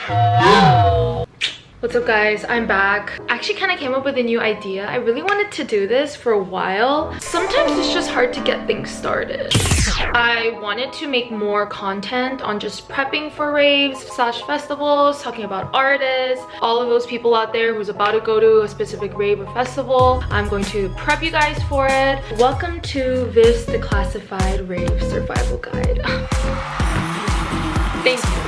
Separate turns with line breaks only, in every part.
What's up guys, I'm back. I actually kind of came up with a new idea. I really wanted to do this for a while. Sometimes it's just hard to get things started. I wanted to make more content on just prepping for raves / festivals, talking about artists, all of those people out there who's about to go to a specific rave or festival. I'm going to prep you guys for it. Welcome to this Declassified Rave Survival Guide. Thank you.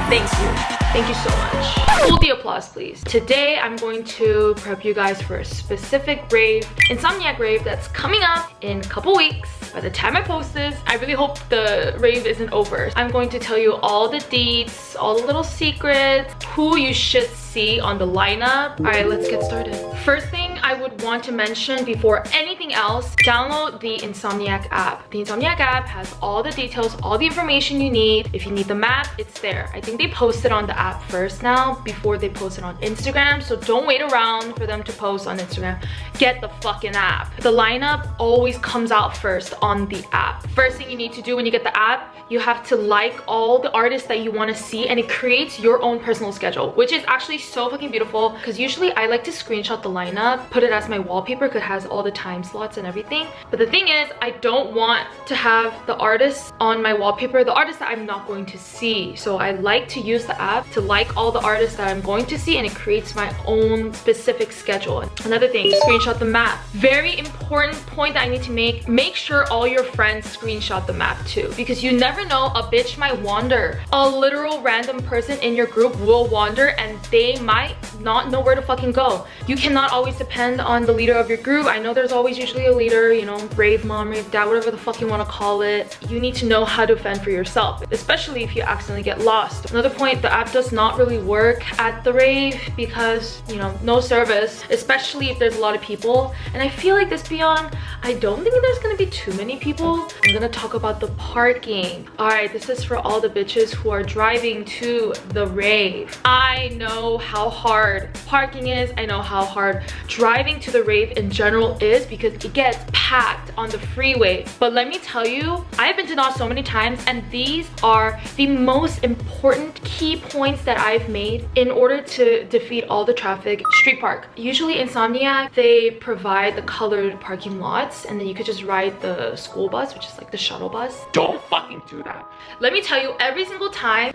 Thank you. Thank you so much. Hold the applause, please. Today, I'm going to prep you guys for a specific rave, Insomniac rave that's coming up in a couple weeks. By the time I post this, I really hope the rave isn't over. I'm going to tell you all the deets, all the little secrets, who you should see on the lineup. All right, let's get started. First thing I would want to mention before anything else, download the Insomniac app. The Insomniac app has all the details, all the information you need. If you need the map, it's there. I think they post it on the app first now before they post it on Instagram, so don't wait around for them to post on Instagram. Get the fucking app. The lineup always comes out first on the app. First thing you need to do when you get the app, you have to like all the artists that you want to see, and it creates your own personal schedule, which is actually so fucking beautiful, because usually I like to screenshot the lineup, put it as my wallpaper because it has all the time slots and everything. But the thing is, I don't want to have the artists on my wallpaper, the artists that I'm not going to see. So I like to use the app to like all the artists that I'm going to see, and it creates my own specific schedule. Another thing, screenshot the map. Very important point that I need to make sure all your friends screenshot the map too, because you never know, a bitch might wander. A literal random person in your group will wander and they might not know where to fucking go. You cannot always depend on the leader of your group. I know there's always usually a leader, you know, rave mom, rave dad, whatever the fuck you want to call it. You need to know how to fend for yourself, especially if you accidentally get lost. Another point, the app does not really work at the rave because, you know, no service, especially if there's a lot of people. And I feel like this Beyond, I don't think there's gonna be too many people. I'm gonna talk about the parking. All right, this is for all the bitches who are driving to the rave. I know how hard parking is. I know how hard driving to the rave in general is, because it gets packed on the freeway. But let me tell you, I've been to NOS so many times, and these are the most important key points that I've made in order to defeat all the traffic. Street park. Usually Insomniac, they provide the colored parking lots, and then you could just ride the school bus, which is like the shuttle bus. Don't fucking do that. Let me tell you, every single time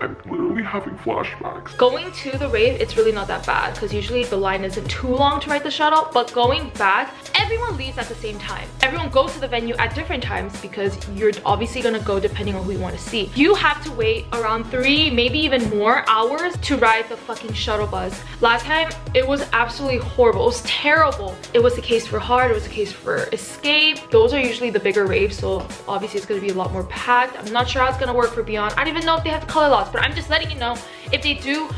I'm literally having flashbacks.
Going to the rave, it's really not that bad because usually the line isn't too long to ride the shuttle, but going back, everyone leaves at the same time. Everyone goes to the venue at different times because you're obviously gonna go depending on who you want to see. You have to wait around 3, maybe even more hours to ride the fucking shuttle bus. Last time, it was absolutely horrible. It was terrible. It was the case for Hard, it was the case for Escape. Those are usually the bigger raves, so obviously it's gonna be a lot more packed. I'm not sure how it's gonna work for Beyond. I don't even know if they have color lots, but I'm just letting you know, if they do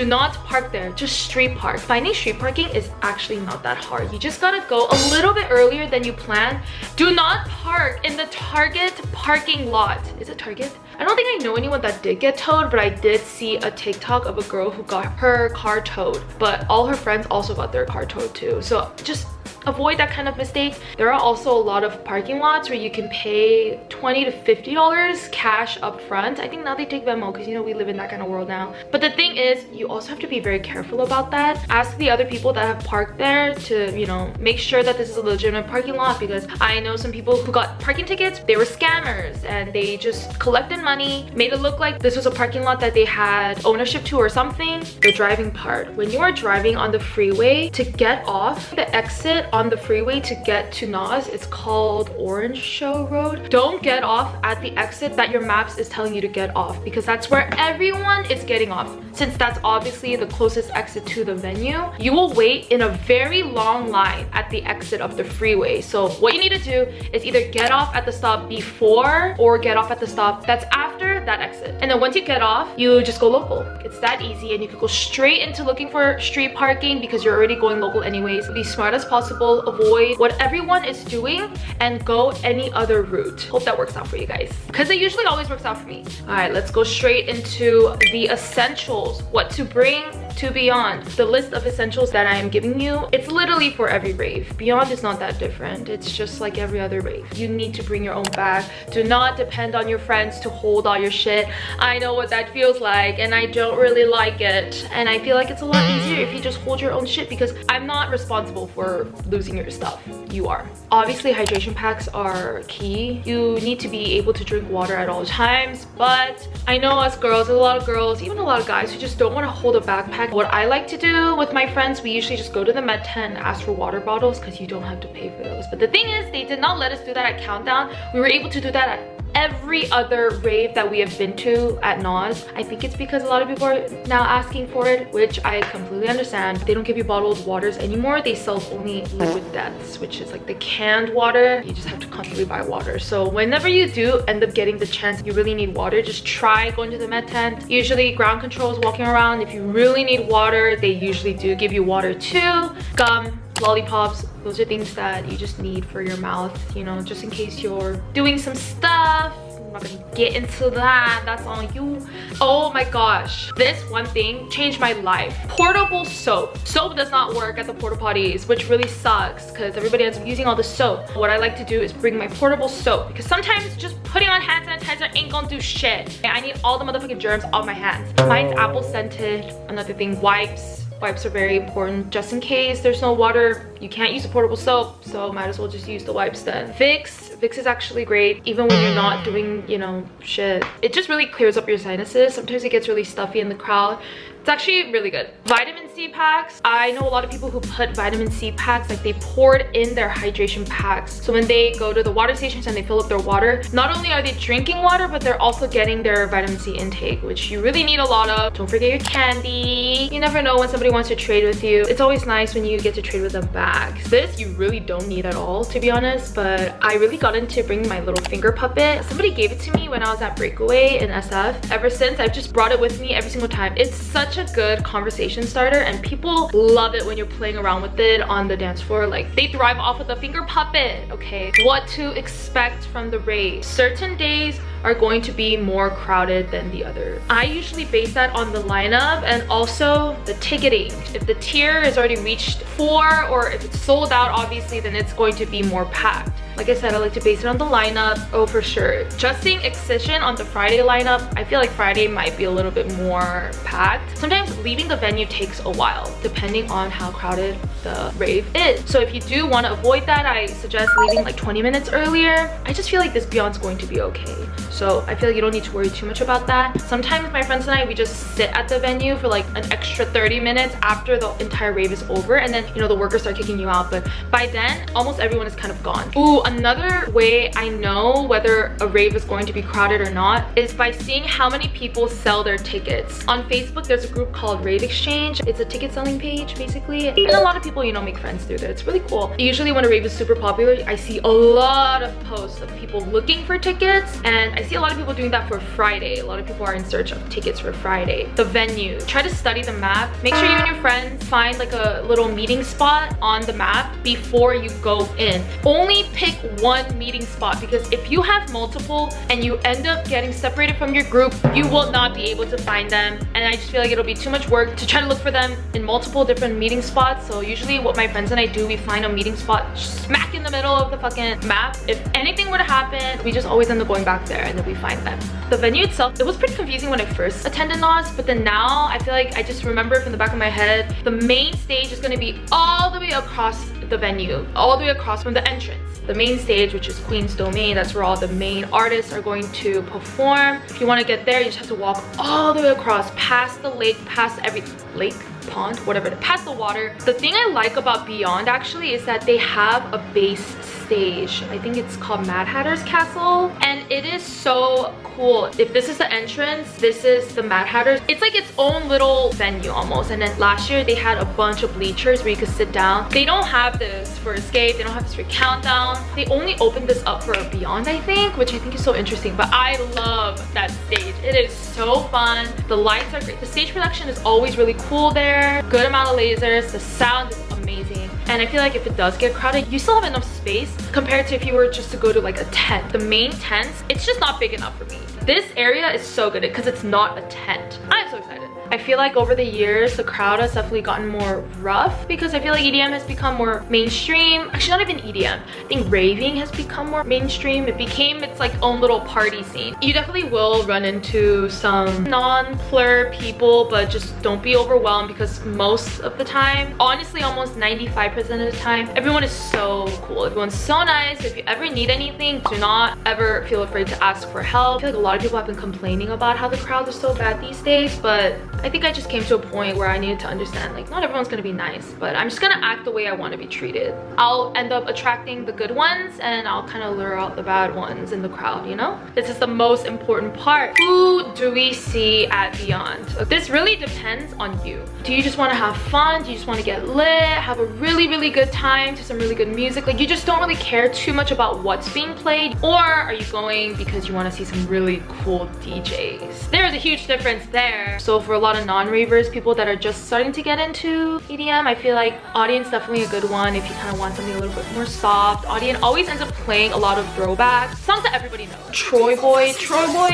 not park there. Just street park. Finding street parking is actually not that hard. You just gotta go a little bit earlier than you planned. Do not park in the Target parking lot. Is it Target? I don't think I know anyone that did get towed, but I did see a TikTok of a girl who got her car towed, but all her friends also got their car towed too. So just avoid that kind of mistake. There are also a lot of parking lots where you can pay $20 to $50 cash up front. I think now they take Venmo because, you know, we live in that kind of world now. But the thing is, you also have to be very careful about that. Ask the other people that have parked there to, you know, make sure that this is a legitimate parking lot, because I know some people who got parking tickets, they were scammers and they just collected money, made it look like this was a parking lot that they had ownership to or something. The driving part. When you are driving on the freeway, to get off the exit on the freeway to get to NOS, it's called Orange Show Road. Don't get off at the exit that your maps is telling you to get off, because that's where everyone is getting off. Since that's obviously the closest exit to the venue, you will wait in a very long line at the exit of the freeway. So what you need to do is either get off at the stop before or get off at the stop that's after that exit. And then once you get off, you just go local. It's that easy, and you could go straight into looking for street parking because you're already going local anyways. Be smart as possible, avoid what everyone is doing, and go any other route. Hope that works out for you guys, because it usually always works out for me. All right, let's go straight into the essentials. What to bring to Beyond. The list of essentials that I am giving you, it's literally for every rave. Beyond is not that different. It's just like every other rave. You need to bring your own bag. Do not depend on your friends to hold all your shit. I know what that feels like and I don't really like it. And I feel like it's a lot easier if you just hold your own shit, because I'm not responsible for losing your stuff. You are. Obviously, hydration packs are key. You need to be able to drink water at all times, but I know us girls, there's a lot of girls, even a lot of guys who just don't want to hold a backpack. What I like to do with my friends, we usually just go to the med tent and ask for water bottles because you don't have to pay for those. But the thing is, they did not let us do that at Countdown. We were able to do that at every other rave that we have been to at NOS. I think it's because a lot of people are now asking for it, which I completely understand. They don't give you bottled waters anymore. They sell only liquid deaths, which is like the canned water. You just have to constantly buy water. So whenever you do end up getting the chance you really need water, just try going to the med tent. Usually ground control is walking around. If you really need water, they usually do give you water too. Gum, lollipops, those are things that you just need for your mouth, you know, just in case you're doing some stuff. I'm not gonna get into that, that's on you. Oh my gosh, this one thing changed my life. Portable soap. Soap does not work at the porta potties, which really sucks because everybody ends up using all the soap. What I like to do is bring my portable soap, because sometimes just putting on hand sanitizer ain't gonna do shit. I need all the motherfucking germs off my hands. Mine's apple scented. Another thing, wipes. Wipes are very important just in case there's no water. You can't use a portable soap, so might as well just use the wipes then. Vicks is actually great even when you're not doing, you know, shit. It just really clears up your sinuses. Sometimes it gets really stuffy in the crowd. It's actually really good. Vitamin C packs. I know a lot of people who put vitamin C packs, like they pour it in their hydration packs. So when they go to the water stations and they fill up their water, not only are they drinking water, but they're also getting their vitamin C intake, which you really need a lot of. Don't forget your candy. You never know when somebody wants to trade with you. It's always nice when you get to trade with them back. This you really don't need at all, to be honest, but I really got into bringing my little finger puppet. Somebody gave it to me when I was at Breakaway in SF. Ever since, I've just brought it with me every single time. It's such a good conversation starter and people love it when you're playing around with it on the dance floor. Like, they thrive off of the finger puppet. Okay, what to expect from the rave. Certain days are going to be more crowded than the other. I usually base that on the lineup and also the ticketing. If the tier is already reached 4 or if it's sold out, obviously, then it's going to be more packed. Like I said, I like to base it on the lineup. Oh, for sure. Just seeing Excision on the Friday lineup, I feel like Friday might be a little bit more packed. Sometimes leaving the venue takes a while, depending on how crowded the rave is. So if you do want to avoid that, I suggest leaving like 20 minutes earlier. I just feel like this Beyond's going to be okay. So I feel like you don't need to worry too much about that. Sometimes my friends and I, we just sit at the venue for like an extra 30 minutes after the entire rave is over, and then, you know, the workers start kicking you out. But by then, almost everyone is kind of gone. Ooh, another way I know whether a rave is going to be crowded or not is by seeing how many people sell their tickets. On Facebook, there's a group called Rave Exchange. It's a ticket selling page, basically. And a lot of people, you know, make friends through there. It's really cool. Usually when a rave is super popular, I see a lot of posts of people looking for tickets, and I see a lot of people doing that for Friday. A lot of people are in search of tickets for Friday. The venue. Try to study the map. Make sure you and your friends find like a little meeting spot on the map before you go in. Only pick one meeting spot, because if you have multiple and you end up getting separated from your group, you will not be able to find them, and I just feel like it'll be too much work to try to look for them in multiple different meeting spots. So usually what my friends and I do, we find a meeting spot smack in the middle of the fucking map. If anything were to happen, we just always end up going back there and then we find them. The venue itself, it was pretty confusing when I first attended NOS, but then now I feel like I just remember from the back of my head, the main stage is going to be all the way across the venue, all the way across from the entrance. The main stage, which is Queen's Domain, that's where all the main artists are going to perform. If you want to get there, you just have to walk all the way across, past the lake, past every lake, pond, whatever, past the water. The thing I like about Beyond actually is that they have a base stage. I think it's called Mad Hatter's Castle, and it is so cool. If this is the entrance, this is the Mad Hatter's. It's like its own little venue almost. And then last year they had a bunch of bleachers where you could sit down. They don't have this for Escape, they don't have this for Countdown. They only opened this up for Beyond, I think, which I think is so interesting. But I love that stage. It is so fun. The lights are great. The stage production is always really cool there. Good amount of lasers. The sound is amazing. And I feel like if it does get crowded, you still have enough space compared to if you were just to go to like a tent. The main tents, it's just not big enough for me. This area is so good because it's not a tent. I'm so excited. I feel like over the years, the crowd has definitely gotten more rough because I feel like EDM has become more mainstream. Actually, not even EDM. I think raving has become more mainstream. It became its like own little party scene. You definitely will run into some non-plur people, but just don't be overwhelmed because most of the time, honestly, almost 95% of the time, everyone is so cool. Everyone's so nice. If you ever need anything, do not ever feel afraid to ask for help. I feel like a lot of people have been complaining about how the crowds are so bad these days, but I think I just came to a point where I needed to understand like not everyone's gonna be nice, but I'm just gonna act the way I want to be treated. I'll end up attracting the good ones and I'll kind of lure out the bad ones in the crowd, you know? This is the most important part. Who do we see at Beyond? This really depends on you. Do you just want to have fun? Do you just want to get lit? Have a really good time to some really good music? Like you just don't really care too much about what's being played? Or are you going because you want to see some really cool DJs? There's a huge difference there. So for a lot of non-ravers, people that are just starting to get into EDM, I feel like Audience definitely a good one if you kind of want something a little bit more soft. Audience always ends up playing a lot of throwbacks, songs that everybody knows. Troy Boy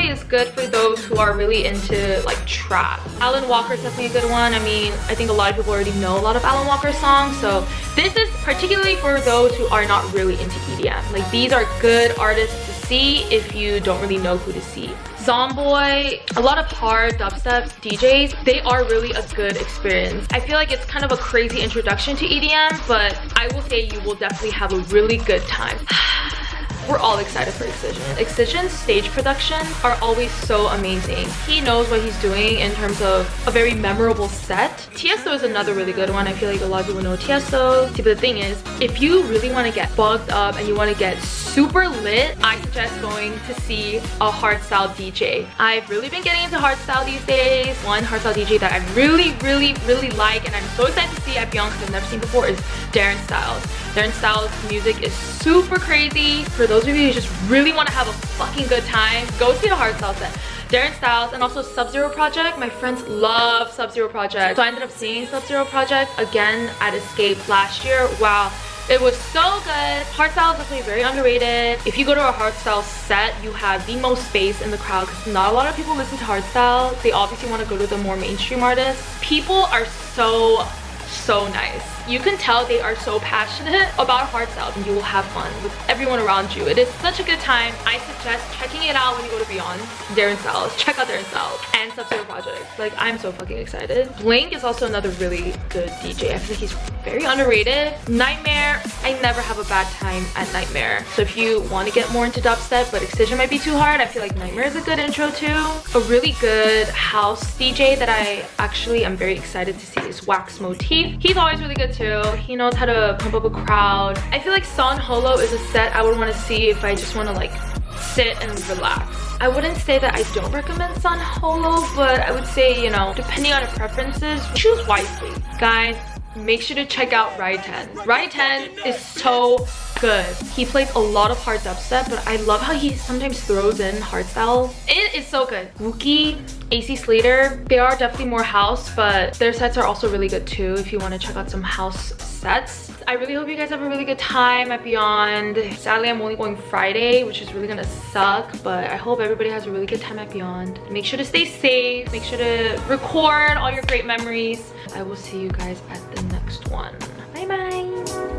is good for those who are really into like trap. Alan Walker is definitely a good one. I mean, I think a lot of people already know a lot of Alan Walker songs, so this is particularly for those who are not really into EDM. Like these are good artists to see if you don't really know who to see. Zomboy, a lot of hard dubstep DJs, they are really a good experience. I feel like it's kind of a crazy introduction to EDM, but I will say you will definitely have a really good time. We're all excited for Excision. Excision's stage production are always so amazing. He knows what he's doing in terms of a very memorable set. Tiesto is another really good one. I feel like a lot of people know Tiesto. See, but the thing is, if you really want to get bugged up and you want to get super lit, I suggest going to see a hardstyle DJ. I've really been getting into hardstyle these days. One hardstyle DJ that I really like and I'm so excited to see at Beyond because I've never seen before is Darren Styles. Darren Styles' music is super crazy. For those of you who just really want to have a fucking good time, go see the hardstyle set. Darren Styles and also Sub-Zero Project. My friends love Sub-Zero Project. So I ended up seeing Sub-Zero Project again at Escape last year. Wow. It was so good. Hardstyle is definitely very underrated. If you go to a hardstyle set, you have the most space in the crowd because not a lot of people listen to hardstyle. They obviously want to go to the more mainstream artists. People are so nice. You can tell they are so passionate about hardstyle and you will have fun with everyone around you. It is such a good time. I suggest checking it out when you go to Beyond. Darren Styles. Check out Darren Styles and Sub-Zero Project. Like, I'm so fucking excited. Blink is also another really good DJ. I feel like he's very underrated. Nightmre. I never have a bad time at Nightmre. So if you want to get more into dubstep but Excision might be too hard, I feel like Nightmre is a good intro too. A really good house DJ that I actually am very excited to see is Wax Motif. He's always really good too. He knows how to pump up a crowd. I feel like Son Holo is a set I would want to see if I just want to like sit and relax. I wouldn't say that I don't recommend Son Holo, but I would say, you know, depending on your preferences, choose wisely. Guys, make sure to check out Ride 10. Ride 10 is so good. He plays a lot of hard dubstep, but I love how he sometimes throws in hardstyle. It is so good. Wookie, AC Slater, they are definitely more house, but their sets are also really good too if you want to check out some house sets. I really hope you guys have a really good time at Beyond. Sadly, I'm only going Friday, which is really gonna suck, but I hope everybody has a really good time at Beyond. Make sure to stay safe. Make sure to record all your great memories. I will see you guys at the next one. Bye bye.